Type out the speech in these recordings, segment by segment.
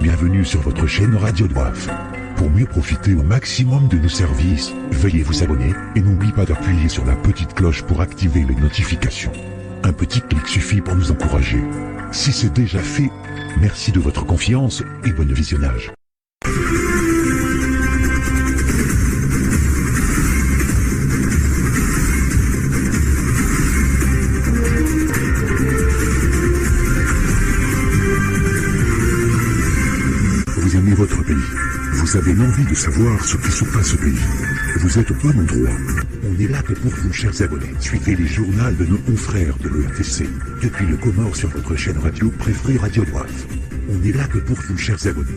Bienvenue sur votre chaîne Radio Doif. Pour mieux profiter au maximum de nos services, veuillez vous abonner et n'oubliez pas d'appuyer sur la petite cloche pour activer les notifications. Un petit clic suffit pour nous encourager. Si c'est déjà fait, merci de votre confiance et bon visionnage. Vous aimez votre pays. Vous avez l'envie de savoir ce qui se passe au pays. Vous êtes au bon endroit. On est là que pour vous, chers abonnés. Suivez les journaux de nos confrères de l'ERTC. Depuis le Comore sur votre chaîne radio préférée Radio Doif. On est là que pour vous, chers abonnés.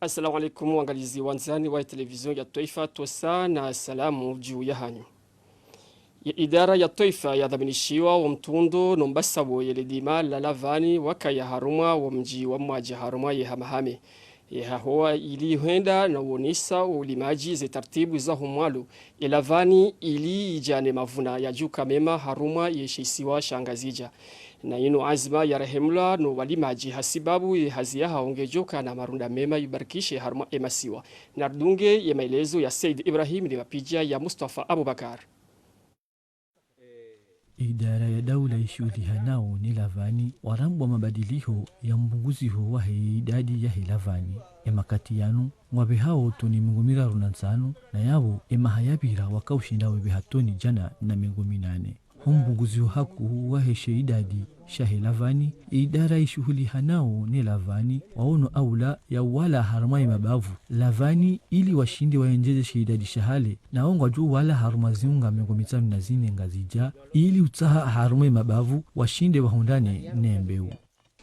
Assalamu alaikum waangalizi wanzani wa televizion ya Taifa Tosa na salamu juu ya hanyu. Ya idara ya Taifa yadhaminishiwa wa mtundo nombasabo yelidima lalavani waka ya haruma wa mji wa mwaji haruma ya hamahame. Ya hoa ili huenda na uonisa ulimaji ze tartibu za humwalu. Yalavani ili ijane mavuna ya juka mema haruma yeshisiwa shangazija. Na ino azma ya rehemla no walimaji hasibabu ye hazia haongejoka na marunda mema yubarikishe haruma emasiwa. Nardunge ya maelezo ya Said Ibrahim ni wapijia ya Mustafa Abubakar. Idara ya daula ishuliha nao ni lavani warambu wa mabadiliko ya mbunguziho wa idadi ya hilavani emakati yanu mwabe hao toni mingumira runansano na yabo emahayabira wakaushinda webe hatoni jana na minguminane. Mbunguziho haku waheshe idadi shahilavani idara ishuliha nao ni lavani waono aula ya wala harumai mabavu lavani ili washindi waenjeze shidadi shahale na ongwa juu wala harumaziunga mingumitanu na zine ngazija ili utaha harumai mabavu washinde wahundane nembeu.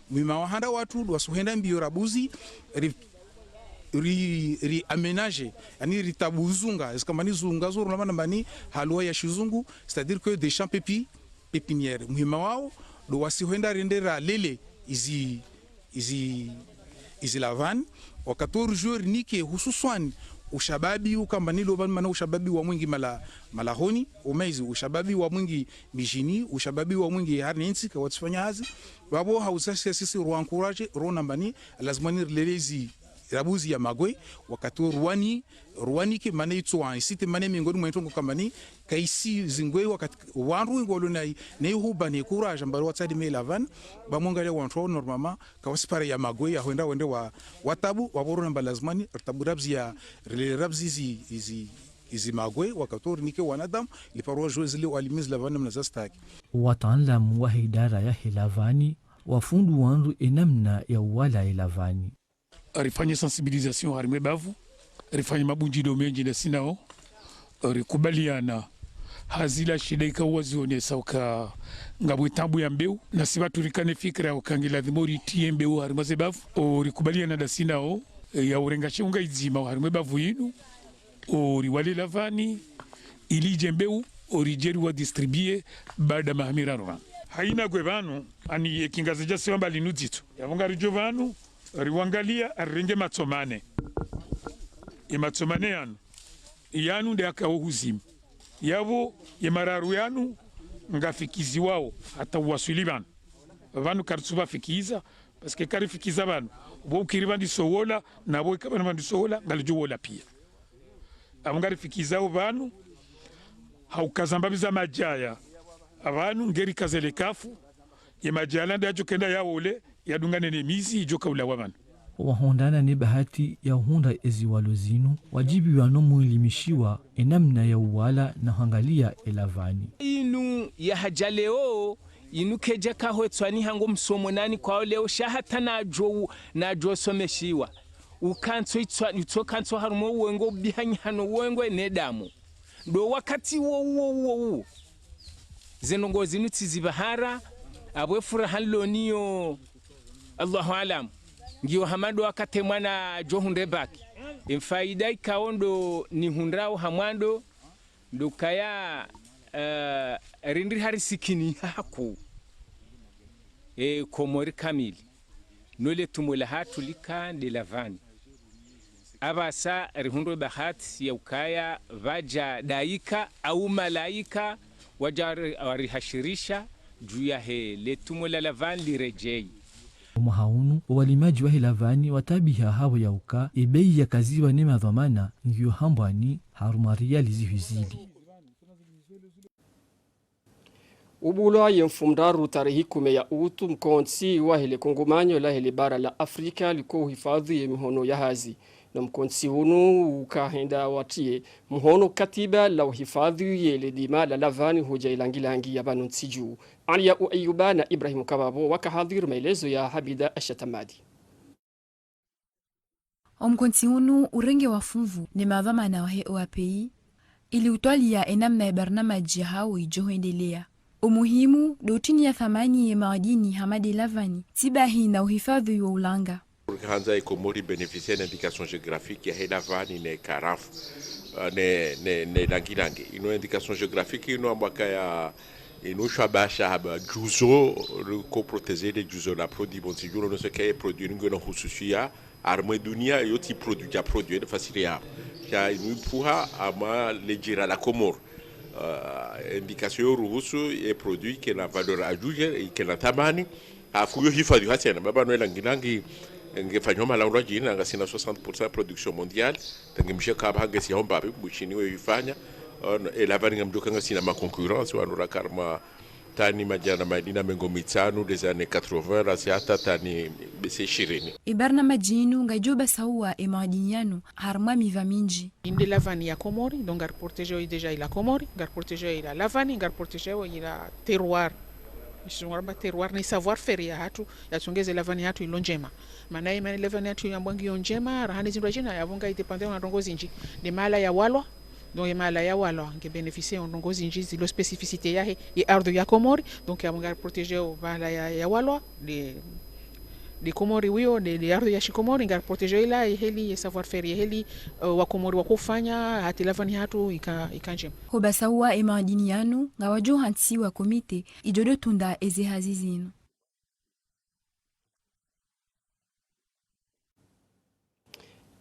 Mwima wahanda watu wasuhenda mbio rabuzi ri aménager yani ritabuzunga eskamani zunga zuru na manambani halwa ya shizungu c'est-à-dire que des champs pépinières muhima wao do wasihenda rendera lele izi lavan wa 14 jours nike hususan ushababi ukambani lo maana ushababi wa mwingi malahoni umezi ushababi wa mwingi mijini ushababi wa mwingi harnensi kwa watsifanya hazi babo hausasi sisi ruankuraje ronambani lazima ni lelezi rabuzi ya magwe wakati ruani ke mane itwa isite mane mingoni mwentongo kamani kaisi zingwe wakati wanru ngolo na yuba ne courage mbaro watsadi melavan bamongale wantro normalement kawasipare ya magwe ya wende wa watabu waboro namba lazimani tabu rabzi ya rabzi izi magwe wakati nike wanadam liparo jozili walimiz lavan mnazastaki wataalamu wa idara ya hilavani wafundu wanru enamna ya wala hilavani rifanye sensibilisation harime bavu rifanye mabunjido menji na sinao rikubaliana hazila shida ikawazione sauka ngabwe tabu ya mbeu na sibatu rikane fikra wakangila dhimori tie mbeu harime bavu o rikubaliana da sinao ya urengashe unga izima harime bavu yinu o riwale lavani ilije mbeu o rijeri wa distribue baada mahamira rwa haina gwe vanu ani ekingazeja siwamba linudzitu yavonga rijo vanu riwangalia arenge matsomane matsomane yanu de akahuzimu yavo yemararu yanu ngafikizi wao hata wasuli vanu kartsuba fikiza parce que karifikiza vanu bo ukiriba ndisowola nabo ikabana ndisowola ngalijowola pia abangari fikiza vanu haukazambabiza majaya avanu ngeri kazele kafu yemajala ndajo kenda yaole yadungane ne mizi joka ulawaman wahondana ni bahati ya hunda eziwalo zinu wajibi wano muilimishiwa enamna ya uwala na hangalia elavani inu ya hajaleo inu keja kaho tswani hango msomo nani kwa leo shahata na jo someshiwa ukanso itswani utsokanso harumo wengo bihanyi hano wengwe nedamu do wakati wo zenongo zinu tizibahara abwe furahan loniyo Allahu alam ngiyo hamado wakate mwana johunde baki mfaida ikaondo ni hundrao hamando ndukaya rindri hari sikini haku Komori kamili nole tumula hatu lika de lavani abasa rihundo bahati ya ukaya vaja daika au malaika waja warihashirisha juu ya le tumula lavani lirejei umahaunu walimaji wa hilavani watabiha hawo ya uka ibei ya kaziwa ne madhamana ngiyo hambwani harumaria lizihuzili ubulwa yemfumdaru tarehe 10 ya utu mkonsi wa hele kongomanyo la hele bara la Afrika liko uhifadhi ya mihono ya hazi na mkonsi unu ukahenda watie mhono katiba la uhifadhi yele dima la lavani hoja ilangilangi ya banu nsiju Alia Uayuba na Ibrahim Kababo wakahadhir maelezo ya Habida Ashatamadi. Mkonsi unu urenge wa funvu ni madhamana wa OAPI ili utwalia enamna ya barnamaji hao ijohendelea. Umuhimu dotini ya thamani ya maadini hamadi lavani tibahi na uhifadhi wa ulanga. Hanza Komori bénéficiait d'indication géographique ya lavani ne karafu ne langilangi. Ino indication géographique ino ambaka ya ino shabasha haba juzo ko protéger les juzo la produit bon si julo no se kay produit ngono hususia arme dunia yoti produit ya produit de facilia ya ino puha ama lejira la Comore indication ruhusu et produit qui la valeur ajoutée et qui la tamani afuyo hifadhi hasana baba no langilangi ngefanywa malangwa jina ngasina 60% production mondiale tangimshe kaba hangesi homba buchini we ifanya lavani ngamduka ngasina ma concurrence wanura karma tani majana madina mengo mitsanu des années 80 rasiata tani bese shirini ibarna majinu ngajoba sawa emadiniano harma miva minji inde lavani ya Komori donc gar protéger déjà il a Komori gar protéger il a lavani gar protéger il a terroir Shungamba terroir ni savoir faire ya hatu yatongeze lavani hatu ilonjema maana imani lavani hatu yambwangi yonjema rahani zindu jina yavunga itepande na ndongozi nji ni mala ya walwa donc mala ya walwa nge bénéficier on ndongozi nji zilo spécificité ya he ardo ya Komori donc yavunga protéger mala ya walwa de Komori wio de ardo ya Shikomori ngar protéger ila heli savoir faire heli wa Komori wa kufanya hati lavani hatu ikanje hobasawa emadiniano ngawajo hansi wa komite ijodo tunda ezehazizino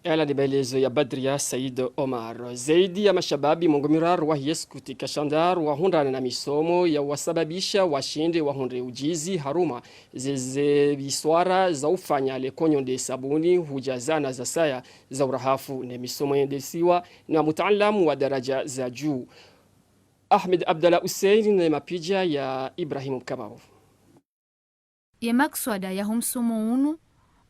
Ela ni maelezo ya Badria Said Omar. Zaidi ya mashababi mongomirar wa yeskuti kashandar wa hundana na misomo ya wasababisha washinde wa hunde ujizi haruma zeze biswara za ufanya lekonyo de sabuni hujazana za saya za urahafu na misomo yendesiwa na mutaalamu wa daraja za juu. Ahmed Abdallah Hussein na mapija ya Ibrahim Kabao. Ya makswada ya humsomo unu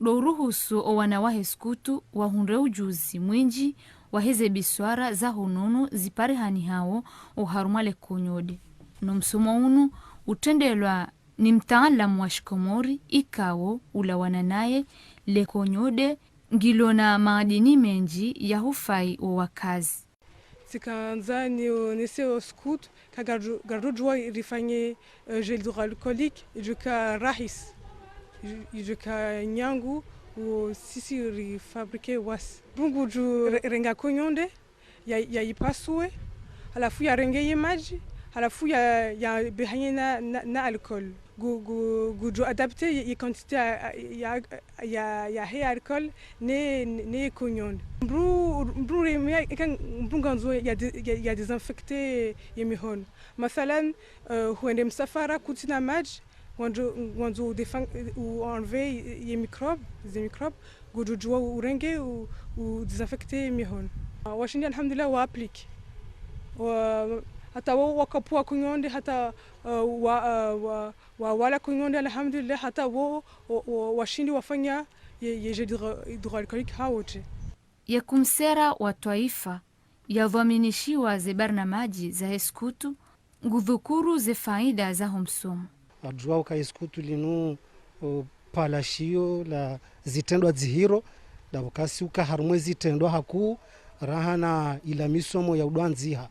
Doruhusu o wanawahe skutu wahunre ujuzi mwinji waheze biswara za hununu zipare hani hao o harumale konyode. No msumo unu utendelwa ni mtaalamu wa Shikomori ikawo ulawana naye le konyode ngilona maadini menji ya hufai o wakazi. Sikanza ni seo skut kagarujwa rifanye gel hydroalcoolique juka rahis juka nyangu o sisi rifabrike was bungu ju renga konyonde ya ipasue alafu ya renge maji alafu ya behanye na alcool gu ju adapte ya quantité ya he alcool ne konyonde mbru remia kan mbunganzo ya désinfecter yemihon masalan huende msafara kutina maji wanzo enlever les microbes gujua urenge ou désinfecter mihon washindi alhamdulillah wa applique hata wakapua kunyonde hata wala kunyonde alhamdulillah hata washindi wafanya gel hydroalcoolique haote ya kumsera wa taifa ya dhaminishiwa ze barnamaji za eskutu ngudhukuru ze faida za humsomo adjua ukaiskutu linu palashio la zitendwa zihiro da wakasi ukaharumwe zitendwa haku rahana ila misomo ya udwanziha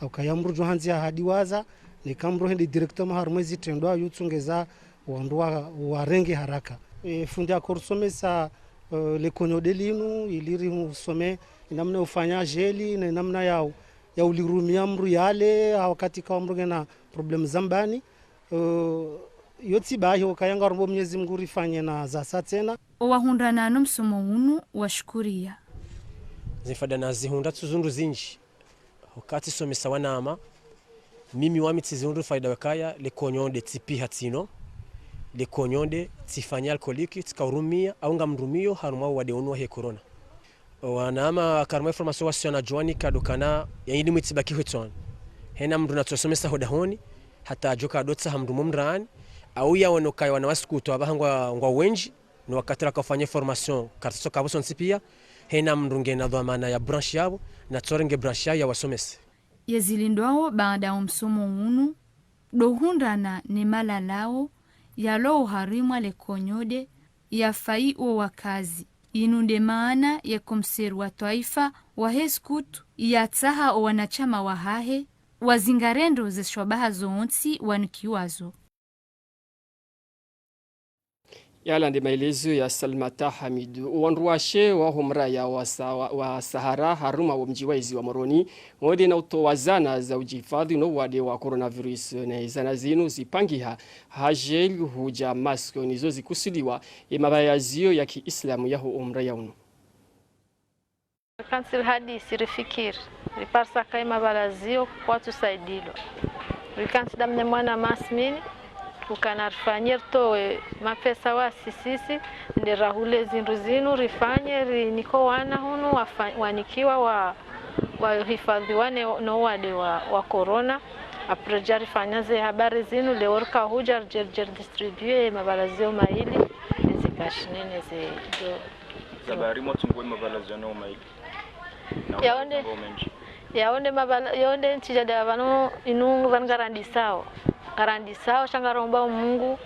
ukayamru johanzia hadiwaza nikamro hendi director maharumwe zitendwa yutsungeza wandwa warenge haraka fundi akorsomesa le konyode linu iliri musome namna ufanya jeli na namna ya ulirumia mru yale wakati kwa mru na problem zambani yoti bayo kayanga rombo Mwenyezi Mungu rifanye na za tena owahunda no msomo unu washukuria zifada na zihunda tuzundu zinji wakati somesa wanama mimi wami tizundu faida wakaya le konyonde tipi hatino le konyonde tifanya alkoliki tikaurumia au ngamrumio haruma wade onwa he corona wanama karma information wasiona joani kadokana yindi mitibaki hwetson hena mndu natosomesa hodahoni hata joka dotsa hamndu mumrani au ya wanokai wanawasikuto abahangwa ngwa wenji no wakatira kafanya formation kartso kabuson sipia hena mndunge na dhamana ya branch yabo na torenge branch ya wasomese yazilindwao baada ya msomo unu dohundana ni mala lao yalo harimwa le konyode ya fai o wakazi inunde maana ya komseru wa taifa wa heskutu ya tsaha o wanachama wa hahe wazingarendo zeshobaha zoonsi wanukiwazo. Yala ndi maelezo ya Salmata Hamidu. Wanruashe wa humraya wa Sahara haruma wa mjiwaizi wa Moroni mwede na utowazana za ujifadhi no wade wa coronavirus na zana zinu zipangiha hajel huja masko nizo zikusudiwa mabayazio ya Kiislamu yaho umraya unu. Kansil hadisi rifikir riparsa kaima balazio kwa tusaidilo. Rikansi damne mwana masmini ukanarfanyir to mapesa wa sisisi ndi rahule zindu zinu rifanye niko wana hunu wanikiwa wa hifadhi wane no wade wa corona aprejari fanyaze habari zinu leorka hujar jer distribue mabalazio maili zikashinene ze do sabari motungwe mabalazio no maili yaonde mabala yaonde ntijada vanu inu vangarandisao garandisao changaromba Mungu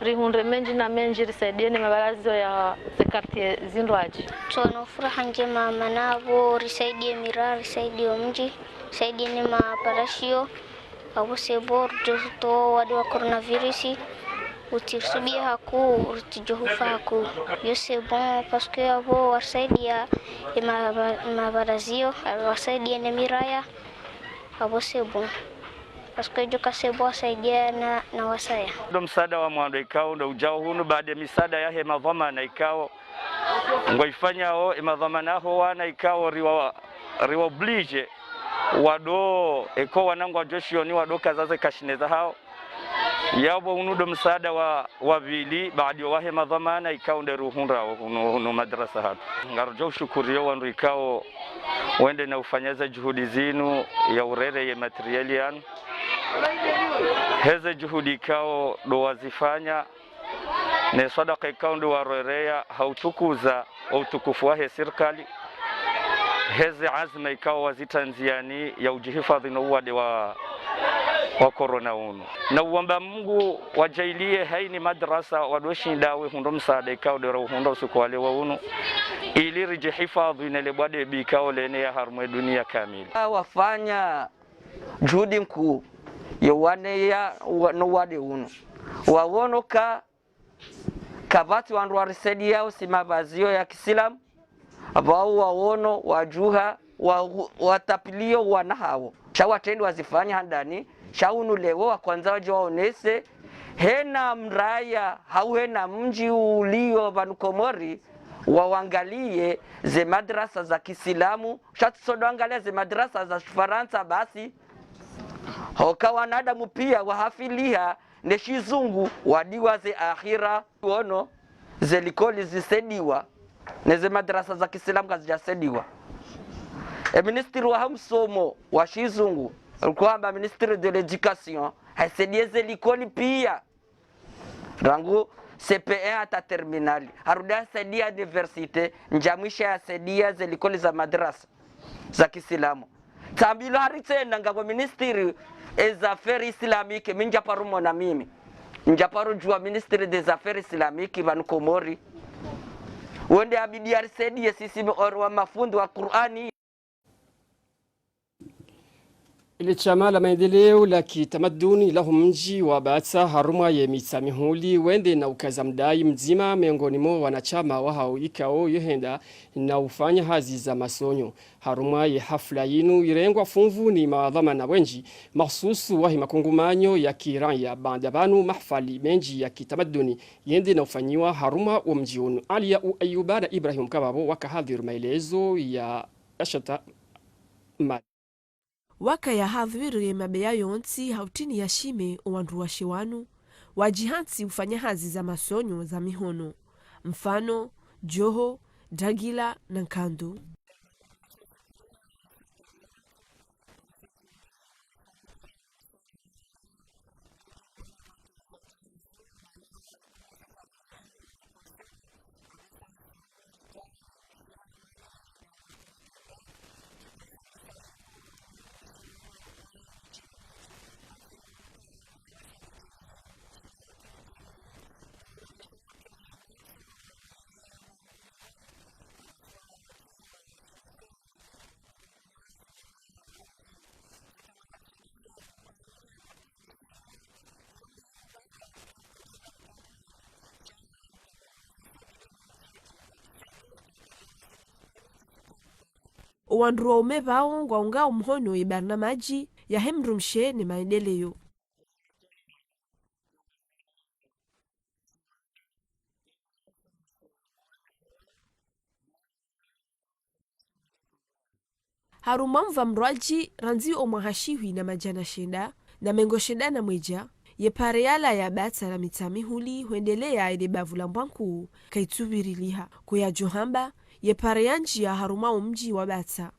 rihunde menji na menji risaidiene mabalazo ya sekartie zindwaji tono furaha njema manavo risaidie mira risaidie mji risaidie maparashio au sebor to wadu wa coronavirus utisubia haku utijohufa haku yose bon parce que avo wasaidia mabarazio wasaidiene miraya avo sebon Paske joka sebo wasaidia na wasaya. Ndo msaada wa mwando ikao ndo ujao hunu baada ya misada ya hema dhamana ikao ngoifanya o dhamana ho wana ikao riwa oblige wado eko wanangu Joshua wado kazaze kashineza hao yabo unudo msaada wa vili baada ya hema dhamana ikao ndo ruhunda no madrasa hatu ngarjo shukurio wandu ikao wende na ufanyaza juhudi zinu ya urere ya materialian heze juhudi kao do wazifanya ne sadaka ikao ndo warorea hautukuza utukufu wa serikali heze azma ikao wazitanziani ya ujihifadhi na uwade wa corona uno na uomba Mungu wajailie haini madrasa wadoshindawe hundo msaada ikao ndo hundo usikwale wa uno ili rijihifadhi na lebwade bikao lene ya harmu dunia kamili wafanya juhudi mkuu yowane ya no wade uno wawonoka kabati wandu warisedi yao simabazio ya Kiislamu abao wawono wajuha watapilio wanahao shawatendi wazifanya handani shaunu lewo wa kwanza waje waonese hena mraya hauhena mji ulio vanukomori wawangalie ze madrasa za Kiislamu shatusodo angalia ze madrasa za Faransa basi hoka wanadamu pia wahafilia neshizungu wadiwa ze akhira wono ze likoli zisediwa neze madrasa za Kiislamu kazijasediwa ministri wa hamsomo wa shizungu kwamba ministre de l'éducation hasedie ze likoli pia rangu CP1 hata terminali harudia sedia universite njamisha ya sedia ze likoli za madrasa za Kiislamu tambilo haritenda ngabo ministri des affaires islamiques minja parumo na mimi njaparu jua ministre des affaires islamiques vanukomori wende abidi arisedi sisi wa mafundo wa Qur'ani. Ile chama la maendeleo la kitamaduni la mji wa Batsa haruma ye mitsamihuli wende na ukazamdai mzima miongoni mwa wanachama wa hao ikao yohenda na ufanya hazi za masonyo. Haruma ye hafla yinu irengwa funvu ni maadhama na wenji mahsusu wahi makungumanyo ya kiranya bandabanu mahfali menji ya kitamaduni yende na ufanyiwa haruma wa mji unu. Alia Ayuba na Ibrahim Kababo wakahadhiru maelezo ya ashata mali. Waka ya hadhwiri mabeya yonti hautini ya shime uwandu wa shewanu, wajihansi ufanya hazi za masonyo za mihono, mfano, joho, dagila na nkandu. Uwanduwa umevao ngwa umhono ibarna maji ya hemrumshe ni maendeleo. Harumamva mrwaji ranzi omwahashiwi na majana shenda na mengo shenda na mweja ye pareala ya Batsa la mitamihuli huendelea ile bavula mbwanku kaitubiriliha kuya johamba ye pareanji ya haruma mji wa Batsa.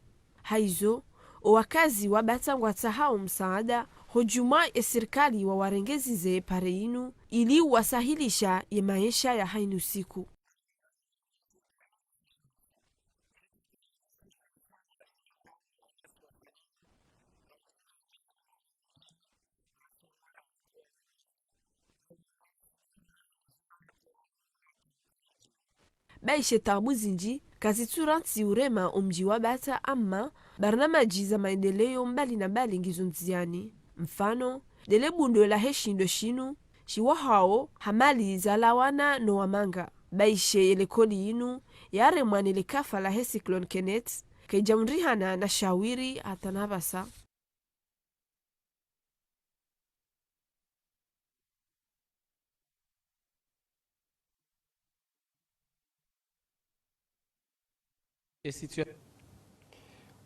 Haizo, wakazi wa Batsa ngwata hao msaada hujuma ya serikali wa warengezi ze pareinu ili wasahilisha ye maisha ya hainu siku. Baishe tabu zinji, kazi turanti urema umji wa Batsa ama barnamaji za maendeleo mbali na mbali ngizunziani. Mfano, dele bundo la heshindo shinu, shiwa hao hamali za lawana no wamanga. Baishe elekoli inu, yare mwanele kafa la Cyclone Kenneth, kejamrihana na shawiri atanabasa.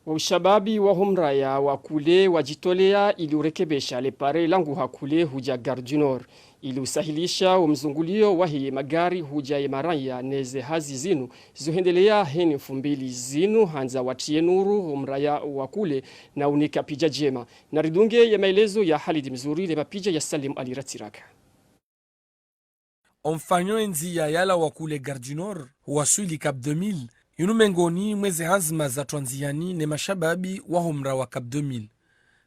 Ushababi wa humraya wa kule wajitolea ili urekebesha lepare langu hakule huja Gare du Nord ili usahilisha umzungulio wahi magari huja yemaraya neze hazi zinu zuhendelea heni fumbili zinu hanza watie nuru humraya wa kule na unika pija jema na ridunge ya maelezo ya Halid Mzuri le mapija ya Salim Ali Ratiraka. Omfanyo enzi ya yala wa kule Gare du Nord huwasuli Cap 2000 yunu mengoni mweze hanzima za twanziani ne mashababi wa humra wa Cap 2000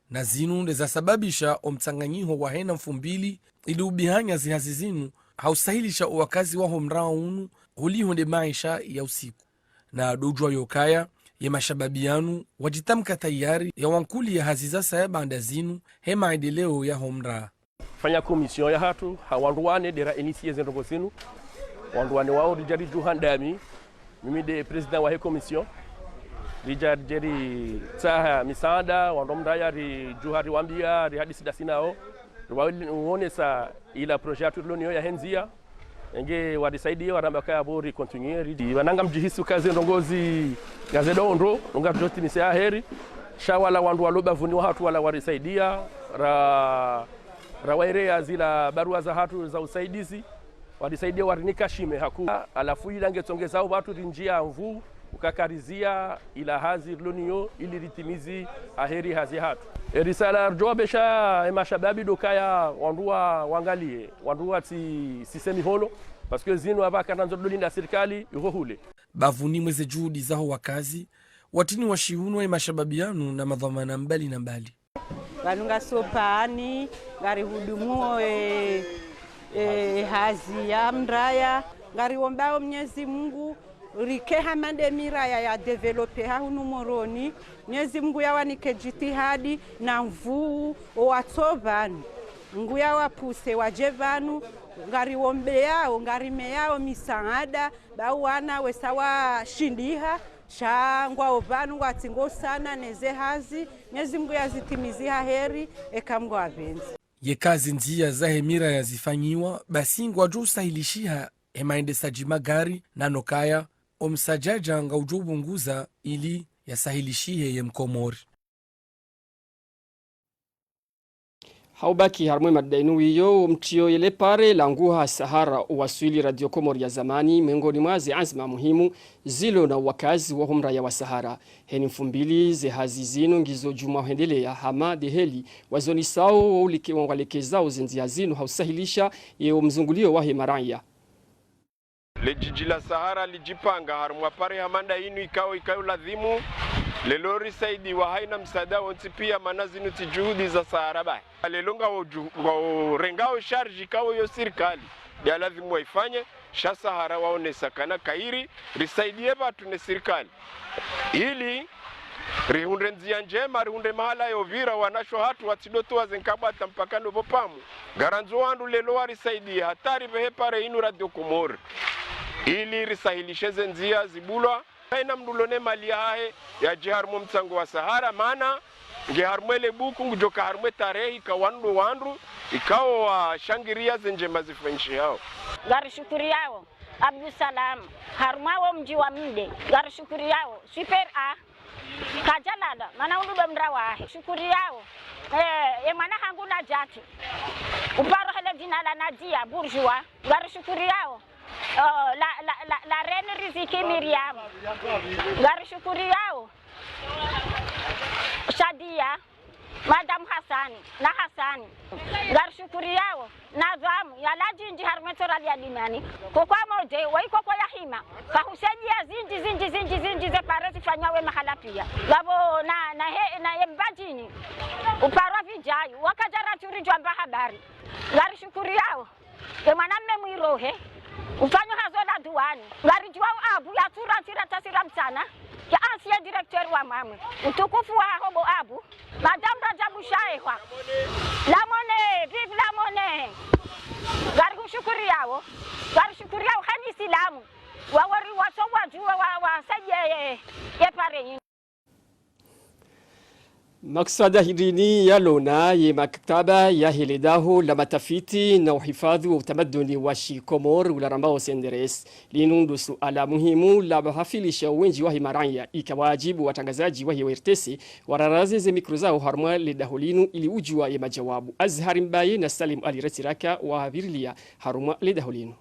na zinu ndeza sababisha omtsanganyiho wa hena mfumbili ili ubihanya zihazi zinu hausahilisha uwakazi wa humra unu hulihunde maisha ya usiku na dojwa yokaya ye mashababi yanu wajitamka tayari ya wankuli ya haziza sayabanda zinu he maendeleo ya humra. Fanya komisyon ya hatu hawanduwane dera inisiye zenrongo zinu wanduwane wao dijari juhandami mimi de president wa he komisyon dijari jeri tsaha misaada wandomdaya ri juhari wambia ri hadisi dasinao uone sa ila projet tulonio ya henzia enge wadisaidia warambaka ya bori continuer wananga mjihisi kazi ndongozi gazedo ndo nga joti ni sea heri shawala wandu waloba vuni watu wala warisaidia rawairea zila barua za hatu za usaidizi wadisaidia warinika shime haku alafu ila ngetongeza watu rinjia mvu ukakarizia ila hazi lonio ili ritimizi aheri hazi hatu erisala jobesha emashababi dokaya wandua wangalie wandua ti sisemi holo parce que zino abaka nanzo dolinda serikali ihohule bavuni mweze juhudi zao wakazi watini washiunwa emashababianu na madhamana mbali na mbali vanunga sopani ngari hudumuo hazi ya mraya ngari wombao Mwenyezi Mungu rike hamande miraya ya develope hahunu moroni Mwenyezi Mungu yawanike jitihadi na mvuu watovanu nguya wapuse waje vanu ngari wombe yao ngari meyao misaada bau wana wesawa shindiha shangwa ovanu watingo sana neze hazi Mwenyezi Mungu yazitimizia heri ekamgo avenzi yekazi njia za hemira yazifanyiwa basi ngwaju sahilishiha emaendesaji magari na nokaya omsajaja nga ujubunguza ili yasahilishihe ye mkomori haubaki harmwe madainu wiyo mtio yele pare languha Sahara uwaswili Radio Komori ya zamani miongoni mwa azma muhimu zilo na wakazi wa humra ya wa Sahara heni mfumbili ze hazi zinu ngizo juma hendelea hama deheli wazoni sao walekeza zinzi hazinu hausahilisha ye mzungulio wa hemaraya Lejiji la Sahara lijipanga harumwa pare hamanda inu ikayo ladhimu lelori saidi wa haina msada wanti pia manazinu tijuhudi za Sahara bai lelonga rengao sharji kawo yo sirikali ya ladhimu waifanye sha Sahara waone sakana kairi risaidie batu ne sirikali ili rihunde nzia njema rihunde mahala yovira wanasho hatu watidoto wazenkabata mpakano bopamu garanzo wandu lelo warisaidie hatari behe pare inu Radio Komori ili risahilishe nzia zibulwa haina mdulone mali hae ya jiharmu mtango wa Sahara maana nge harmwele buku ngujoka harmwe tarehi ka wandu ikawa wa shangiria zenjema zifenshi hao gari shukuri yao Abdusalam harmao mji wa mde gari shukuri yao super a kajalada maana undu mrawa shukuri yao maana hangu na jati uparo hele jina la Nadia Bourgeois gari shukuri yao la reine Riziki Miriam gari shukuri yao Shadia Madam Hasani gari shukuri yao Nazamu ya lajinji harmetora ya dimani kwa moje waiko kwa yahima kahusejia zinji ze parezi fanyawe mahala pia labo na yembajini upara vijayu wakajara turi jamba habari gari shukuri yao mwanamme mwirohe ufanyo hazola duani gari juwa abu ya tura tasira msana ya ansiye directeur wa mame utukufu wa hobo abu Madame Rajabu Shaehwa Lamone vive Lamone gari kushukuri yao hani silamu wawari watowa juwa wasaje yepare Maksada hirini ya lona ye maktaba ya heledaho la matafiti na uhifadhi wa utamaduni wa Komor ularambao senderes linundu suala muhimu la mahafilisha wenji wa himaranya ikawajibu watangazaji wa hiwertesi wararazi ze mikro zao harmwa ledahulinu ili ujua ye majawabu Azhari Mbaye na Salim Ali Retiraka wa havirilia harmwa ledahulinu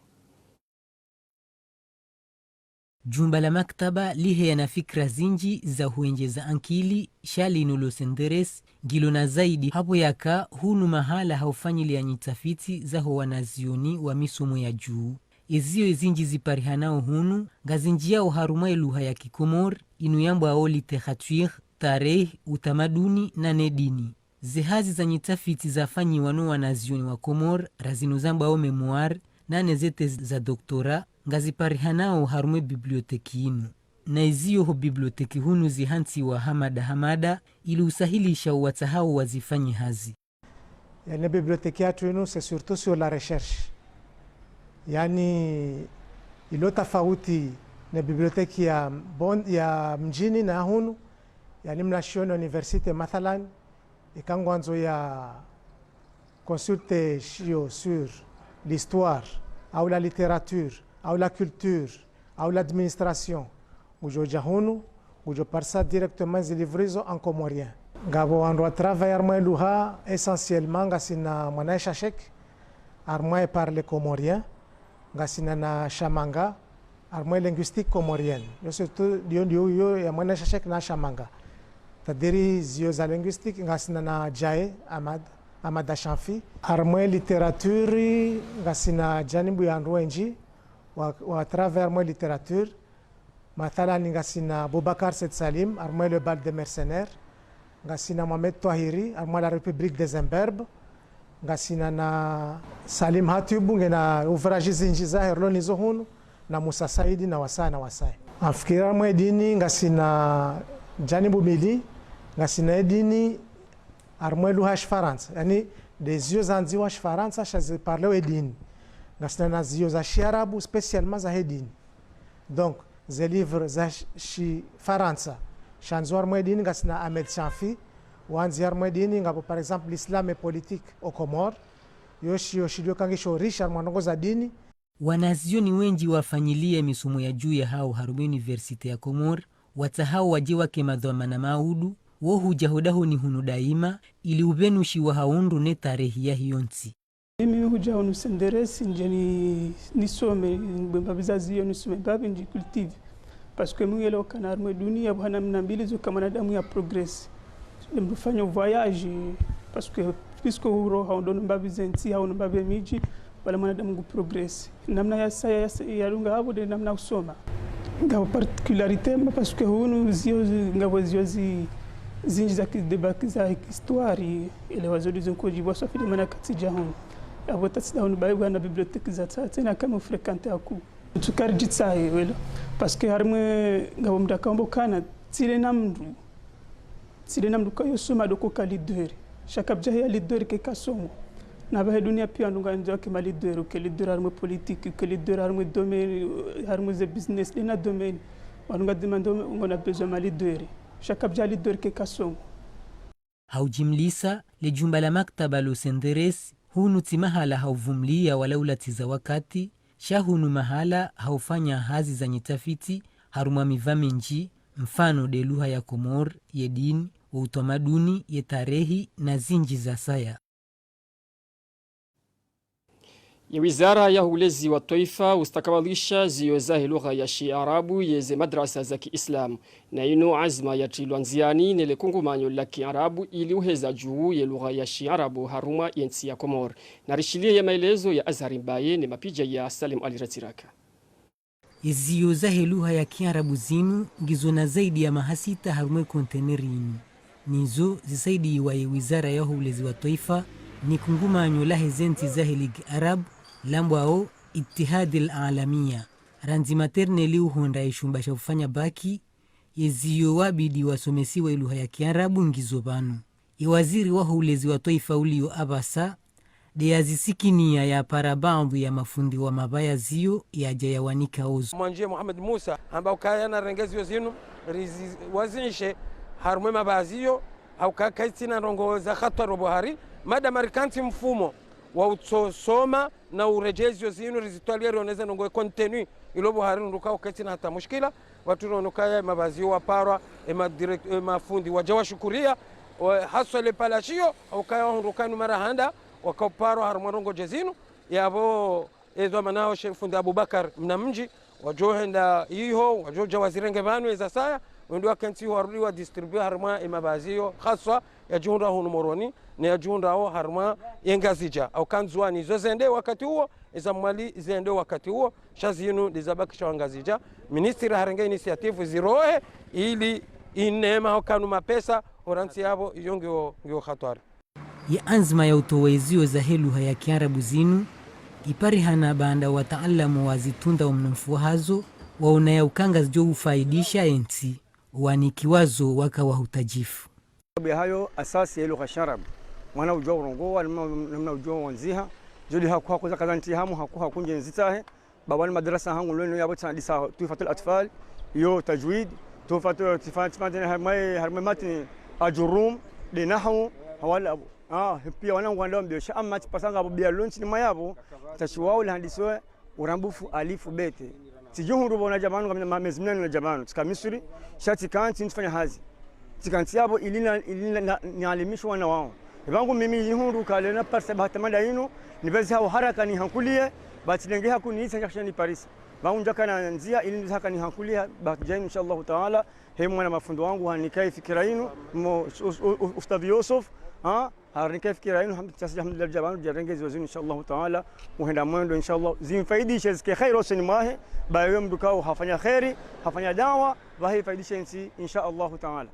Jumba la maktaba lihe na fikra zinji za huenjeza ankili shali nulo senderes gilo na zaidi hapo yaka hunu mahala haufanyili ya nyitafiti za ho wanazioni wa misumo ya juu ezio zinji ziparihanao hunu gazinji yao harumai luha ya Kikomor inuyambo aoli tehatuir tarehe utamaduni na nedini zehazi za nyitafiti za fanyi wano wanazioni wa Komor razinuzambo ao memoir na nezete za doktora ngaziparihanao harume biblioteki inu. Na izio ho biblioteki hunu zihansi wa hamada ili usahilisha uwatahao wazifanyi hazi. Yani biblioteki yatu inu c'est surtout sur la recherche. Yani ilo tofauti na biblioteki ya mjini na hunu. Yani mnashiona universite mathalan ikangwanzo ya consulte sur l'histoire au la littérature au la culture, au l'administration, ujo jahunu, ujo parsa directement zilivrizo en comorien. Ngabo andro travailler moi luha essentiellement ngasina mwana shashek, armoi parle comorien, ngasina na shamanga, armoi linguistique comorienne. Yo surtout yo ya mwana shashek na shamanga. Tadiri zio za linguistique ngasina na jae amada shamfi, armoi littérature ngasina janibu ya andro enji. Wa travers moi littérature mathala ngasina Boubacar Sed Salim armoi le bal des mercenaires ngasina Mohamed Touahiri armoi la République des Imberbes ngasina na Salim Hatibu ngena ouvrage zinji za herlo nizo hunu na Musa Saidi na Wasaya na Wasaya. Afikira mwe dini ngasina janibu mili ngasina edini armwe lugha ya Kifaransa, yani desio zanziwa Kifaransa shazi parleo edini ngasina na zio za Kiarabu spesialma za edini. Donc ze livre za Kifaransa shanzo armwe edini ngasina Ahmed Shafi wanzi armwe edini ngapo par exemple l'islam et politique au Comores yoshi kangisho Richard mwanongo za dini. Wanazioni wengi wafanyilie misumo ya juu ya hao harumu universite ya Komor watahao waje wake madhamana maudu wo hujahodaho ni hunu daima ili ubenushi wa haundu ne tarehi ya hiyonsi. Mimi hujaho nusenderesi njeni nisome mbabizazi hiyo nisome babi nji cultive parce que mimi yelo kana armwe dunia bwana mnambili zo kama na damu ya progress mfanya voyage parce que puisque uro haundono mbabizenti hao mbabe miji wala mwanadamu ngu progress namna ya saya ya lunga hapo de namna usoma ngao particularité parce que hunu zio ngao zio zinji za kidebaki za histoire ile wazodi zonkoji bwa safiri mana katija hunu abo tatsida hunu bayi na bibliothèque za tena kama fréquenter aku tukarjitsa wela parce que harmwe ngao mdakambo kana tile namdu kayo soma doko kalidere shakabja ya lidere ke kasomo na bahe dunia pia ndunga ndio ke malidere ke lidere arme politique ke lidere arme domaine arme ze business dina domaine wanunga demando ngona besoin malidere shakabja lidere ke kasomo haujimlisa le jumba la maktaba lo senderes hunu timahala hauvumlia walaula tiza wakati shahunu mahala haufanya hazi za nyitafiti haruma mivamenji mfano de lugha ya Komor ye dini wa utamaduni ye tarehi na zinji za saya. Ya wizara ya ulezi wa taifa ustakabalisha zio zahe lugha ya Kiarabu yeze madrasa za Kiislamu na ino azma ya trilwanziani nele kungumanyo la Kiarabu ili uheza juu ya lugha ya Kiarabu haruma yensi ya Komor. Na rishilia ya maelezo ya Azhari Mbaye ni mapija ya Salim Aliratiraka. Zio zahe lugha ya Kiarabu zinu ngizo na zaidi ya mahasita harume kontenerini. Nizo zisaidi wa wizara ya ulezi wa taifa ni kungumanyo lahe zenti zahe ligi Arab lambwao Ittihadi al-Alamia ranzi materne liu honda ishumbasha ufanya baki yeziyo wabidi wasomesiwa lugha ya Kiarabu ngizo banu. Iwaziri wa ulezi wa taifa ulio abasa de yazisikinia ya parabandu ya mafundi wa mabaya zio ya jayawanika ozu. Mwanjie Muhammad Musa ambao kaya na rengezi zinu wazinishe harume mabazio au kakaitina rongo za khatwa Buhari mada marikanti mfumo wa utosoma na urejezio zinu rizitwalia rioneza nongo kontenu ilo Buhari nduka ukaitina hata mushkila watu ronokaya mabazio waparwa mafundi wajawa shukuria haswa le palashio au kaya ndukanu marahanda wakaparwa harmarongo jezinu yabo ezo manao fundi Abubakar mnamji wajohenda hiyo wajoja wazirenge banu eza saya ndio akanti warudi distribute harma imabazio haswa ya junda hunu moroni na ya junda hao harma yengazija au kanzwani zozende wakati huo eza mali zende wakati huo shazinu dizabaki shawangazija ministry harenge initiative zirohe ili inema au kanu mapesa oranti yabo yongeo khatwari ya anzma ya utowezio za lugha ya Kiarabu zinu iparihana banda wataalamu wazitunda umnamfuhazo waonaya ukanga zijo ufaidisha enti wanikiwazo waka wahutajifu. Hayo asasi ya lugha Kiarabu mwana ujua urongoa namna ujua wanziha jodi hakuza kazanti hamu hakunje nzitahe babani madrasa hangu lweno yabo tandisa tufatul atfal yo tajwid tufatul tifatmatene harmamati ajurum de nahwu hawala pia wanangu ndio mbio amma pasanga abo bia lunch ni mayabo tashiwao la handiswe urambufu alifu bete tijuhuru bona jamanu kama mezimnani na jamanu tika Misri shati kanti nifanya hazi tikanti yabo ilina nialimishwa na wao bangu mimi yihuru kale na parse batamanda yinu nibezi hao haraka ni hankulie batilenge hakuni isa ni Paris bangu njakana nzia ili haka ni hankulia bajaini inshallah taala he mwana mafundo wangu hanikai fikira yinu ustadh Yusuf harika fikira yenu alhamdulillah jabanu jarengezi wazini inshallah taala muhenda mwendo inshallah zimfaidishe zike khairo sini mahe bayo mdukao hafanya khairi hafanya dawa bahi faidishe nsi inshallah taala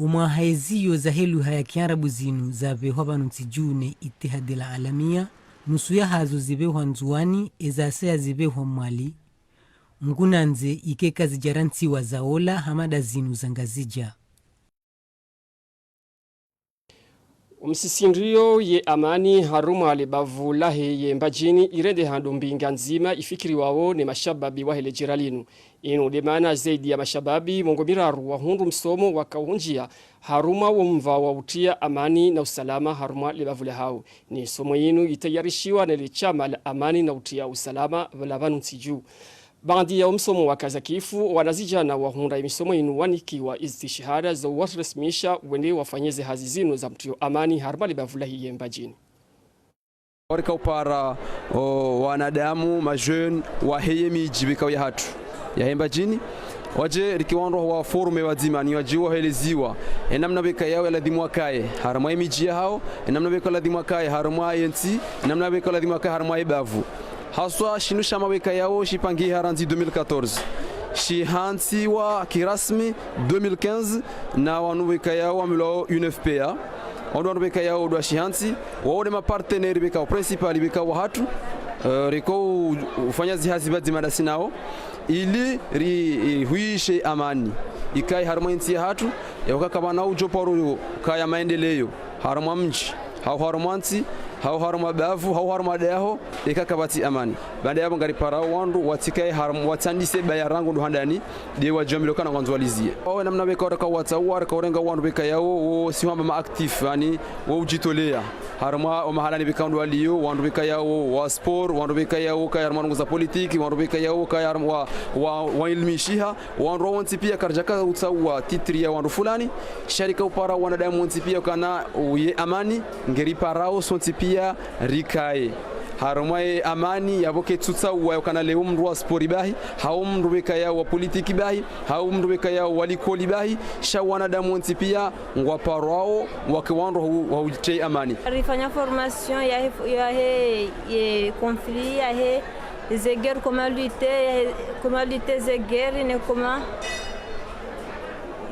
umahaiziyo za lugha ya Kiarabu zinu zabe hobanu tijune Ittihadi al-Alamia nusu ya hazo zibe nzuani ezasea zibe mali ngunanze ikeka zijarantiwa zaola hamada zinu zangazija. Msisindio ye amani haruma alibavu lahe ye mbajini irende hando mbinga nzima ifikiri wao ni mashababi wa hele jiralinu. Inu demana zaidi ya mashababi mongomiraru wa hundu msomo wakaunjia haruma wumva wa utia amani na usalama haruma libavu hao. Ni somo yinu itayarishiwa na lichama la amani na utia usalama valabanu ntiju. Bandi ya umsomo wa kazakifu wanazijana wa hunda imisomo inu wanikiwa istishahada za wasresmisha wende wafanyeze hazizinu za mtio amani harmali bavulahi ye mbajini. Warika upara wanadamu majeune wa heye miji bikaw ya hatu ya hembajini waje rikiwando wa forume wazima ni wajiwa heleziwa enamna beka yao eladhimu wakaye harama miji hao enamna beka ladhimu wakaye harama yenti enamna beka ladhimu wakaye harama ibavu haswa shinu shama beka yao shipangi haranzi 2014 shihansi wa kirasmi 2015 na wanu beka yao amilo UNFPA wanu beka yao do shihansi waone ma partenaire beka principal beka wa hatu riko ufanya zihazi badzi madasi nao ili huishe amani ikai harma inti hatu yakakaba na ujo paru kaya maendeleo harma mji harmanti harma bavu harma daho ikakabati amani baada ya ngari parao wandu watikai harma watandise bayarango ndo handani de wajamilo kana kwanzwalizie wao namna beka ka watawar ka orenga wandu beka yao siwamba ma active yani wao ujitolea harma o mahalani beka ndo walio wandu beka yao wa sport wandu beka yao ka harma za politiki wandu beka yao ka harma wa ilmishiha wandu wanti pia karjaka utawa titria wandu fulani sharika upara wanadamu wanti pia kana uye amani ngeri parao sonti pia rikae harumai amani yaboke tutsa wa kana leo mndu wa sport bahi hao mndu beka yao wa politiki bahi hao mndu beka yao walikoli bahi shawana damu wanti pia ngwa parao wakiwando wa ujitei amani rifanya formation ya he conflit ya he zeger comment lutter zeger ne comment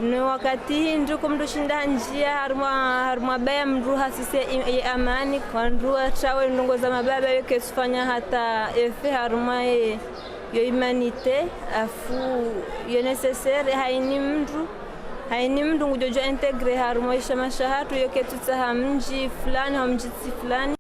no wakati ndio kumdo shinda njia harma baya mru hasise amani kwa ndu trawe ndongo za mababa yake sifanya hata efe harma yo humanite afu yo necessaire haini mdu ngujojo integre harma isha mashahatu yoke tutsa mji fulani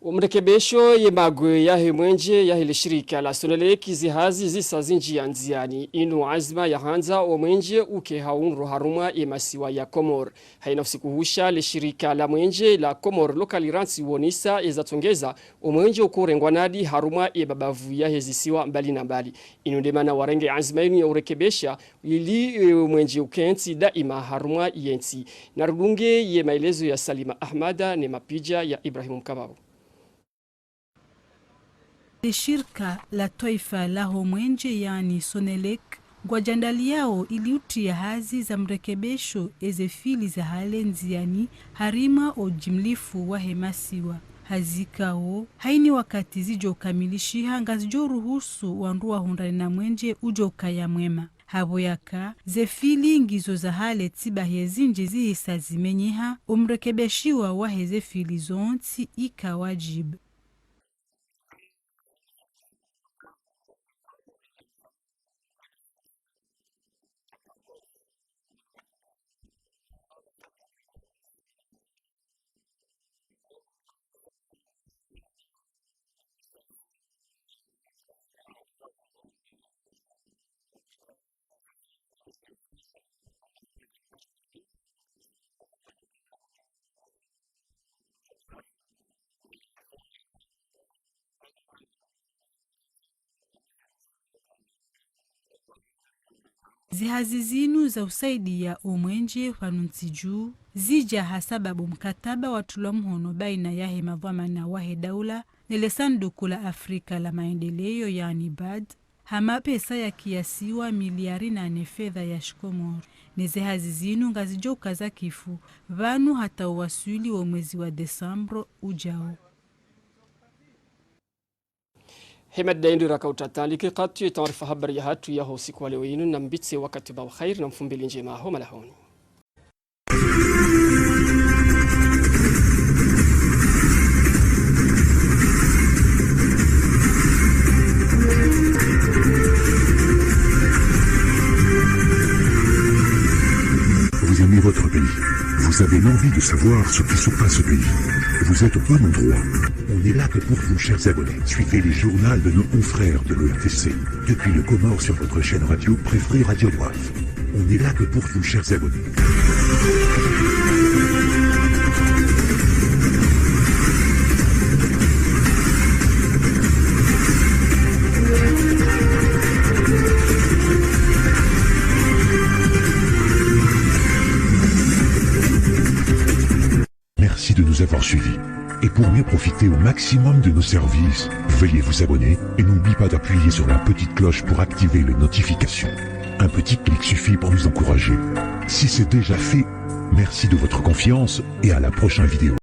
Umrekebesho yemagwe yahe mwenje yahe shirika la Soneleki zihazi zisazinji ya nziani inu azma ya hanza o mwenje uke haunro haruma yemasiwa ya Komor. Hainafsi kuhusha le shirika la mwenje la Komor lokaliransi wonisa ezatongeza o mwenje ukorengwanadi haruma yebabavu yahe zisiwa mbali na mbali. Inu demana warenge azma inu ya urekebesha ili mwenje ukenti daima haruma yenti. Narunge ye maelezo ya Salima Ahmada ne mapija ya Ibrahim Mkabao. Shirika la taifa la homwenje yani Sonelek gwajandali yao iliutia hazi za mrekebesho ezefili za hale nziani harima o jimlifu wa hemasiwa hazikao haini wakati zijo kamilishiha ngazijo ruhusu wandua hundani na mwenje ujo kaya mwema habo yaka zefili ngizo za hale tiba hezinje zihisa zimenyeha umrekebeshiwa wa hezefili zonti ikawajibu. Zihazi zinu za usaidi ya umwenje fanuntiju zija hasababu mkataba wa tulamhono baina yahe madhama na wahe daula nile sanduku la Afrika la maendeleo yani BAD hama pesa ya kiasiwa miliari na fedha ya Komor. Nezihazi zinu ngazijoka za kifu vanu hata uwasuli wa mwezi wa Desambro ujao. Hemed daindu raka utataliki qatu taarifa habari ya hatu ya usiku wa leo yinu na mbitse wakati ba khair na mfumbili njema ho malahoni. Vous avez l'envie de savoir ce qui se passe au pays. Vous êtes au bon endroit. On n'est là que pour vous, chers abonnés. Suivez les journaux de nos confrères de l'ERTC. Depuis le Comore sur votre chaîne radio préférée Radio Waf. On n'est là que pour vous, chers abonnés. Merci de nous avoir suivis. Et pour mieux profiter au maximum de nos services, veuillez vous abonner et n'oubliez pas d'appuyer sur la petite cloche pour activer les notifications. Un petit clic suffit pour nous encourager. Si c'est déjà fait, merci de votre confiance et à la prochaine vidéo.